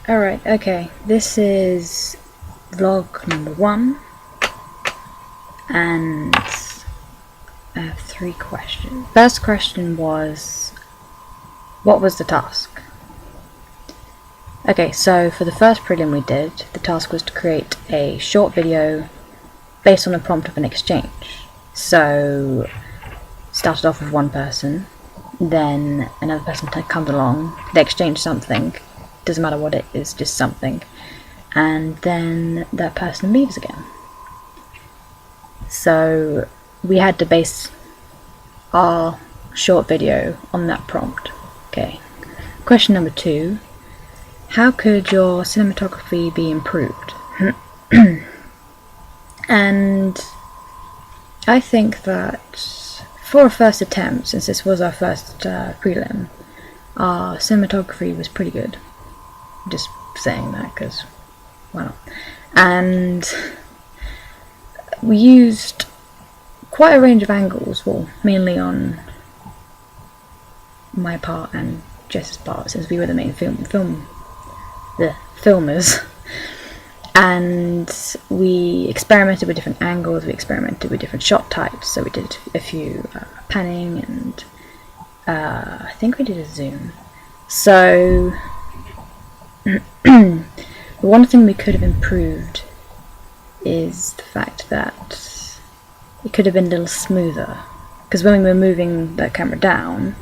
Alright, okay. This is vlog number 1, and I have 3 questions. First question was, what was the task? Okay, so for the first prelim we did, the task was to create a short video based on a prompt of an exchange. So, started off with one person, then another person comes along, they exchange something, doesn't matter what it is, just something, and then that person leaves again. So we had to base our short video on that prompt. Okay. Question number 2. How could your cinematography be improved? And I think that for a first attempt, since this was our first prelim, our cinematography was pretty good. Just saying that because why not? And we used quite a range of angles, well, mainly on my part and Jess's part, since we were the main filmers. And we experimented with different angles, we experimented with different shot types, so we did a few panning and I think we did a zoom. So the one thing we could have improved is the fact that it could have been a little smoother, because when we were moving the camera down,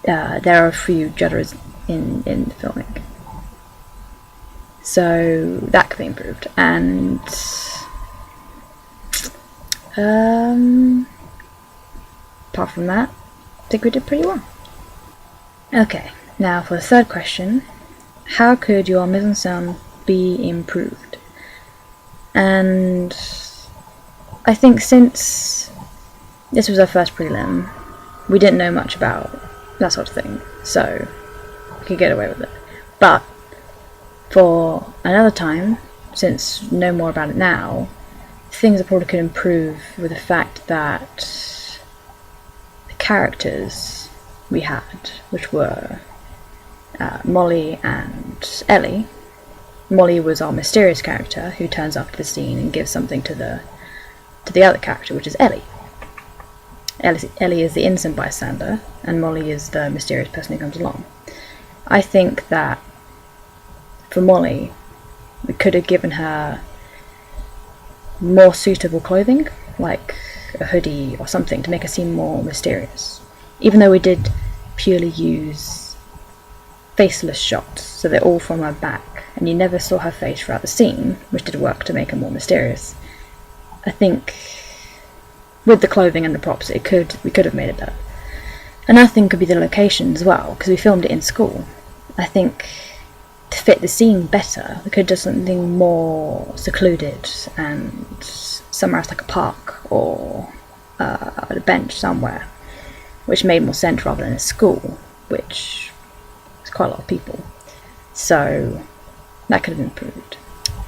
there are a few judders in the filming. So that could be improved, and apart from that, I think we did pretty well. Okay, now for the third question, how could your mise-en-scène be improved? And I think since this was our first prelim, we didn't know much about that sort of thing, so we could get away with it. But for another time, since we know more about it now, things I probably could improve with the fact that the characters we had, which were Molly and Ellie. Molly was our mysterious character who turns up to the scene and gives something to the other character, which is Ellie. Ellie is the innocent bystander, and Molly is the mysterious person who comes along. I think that for Molly, we could have given her more suitable clothing, like a hoodie or something, to make her seem more mysterious. Even though we did purely use faceless shots, so they're all from her back, and you never saw her face throughout the scene, which did work to make her more mysterious. I think with the clothing and the props, we could have made it better. Another thing could be the location as well, because we filmed it in school. I think to fit the scene better, we could do something more secluded and somewhere else, like a park or a bench somewhere, which made more sense rather than a school, which is quite a lot of people. So that could have improved.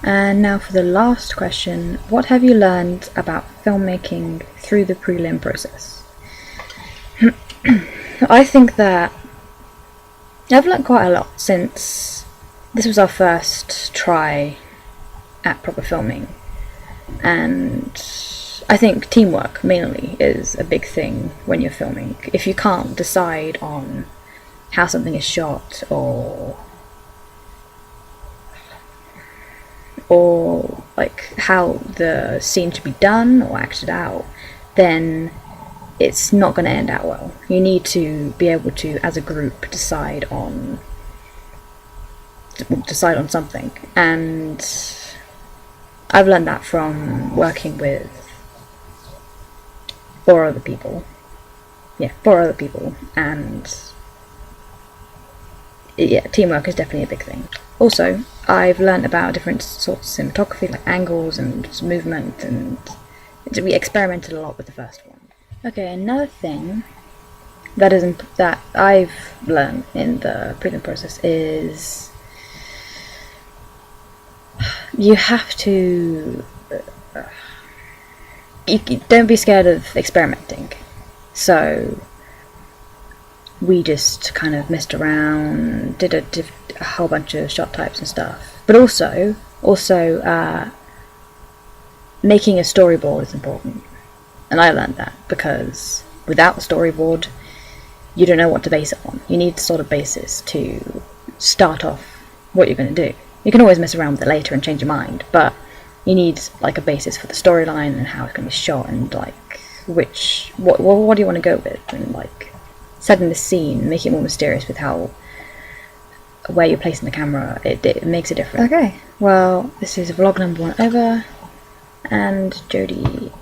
And now for the last question, what have you learned about filmmaking through the prelim process? I think that I've learned quite a lot, since this was our first try at proper filming, and I think teamwork mainly is a big thing when you're filming. If you can't decide on how something is shot or like how the scene should be done or acted out, then it's not going to end out well. You need to be able to, as a group, decide on something, and I've learned that from working with 4 other people. Yeah, 4 other people, and yeah, teamwork is definitely a big thing. Also, I've learned about different sorts of cinematography, like angles and movement, and we experimented a lot with the first one. Okay, another thing that I've learned in the prelim process is you have to don't be scared of experimenting. So we just kind of messed around, did a whole bunch of shot types and stuff. But also making a storyboard is important. And I learned that because without a storyboard, you don't know what to base it on. You need sort of basis to start off what you're going to do. You can always mess around with it later and change your mind, but you need like a basis for the storyline and how it's going to be shot and like what do you want to go with, and like setting the scene, make it more mysterious with where you're placing the camera. It makes a difference. Okay, well, this is vlog number 1 over, and Jodie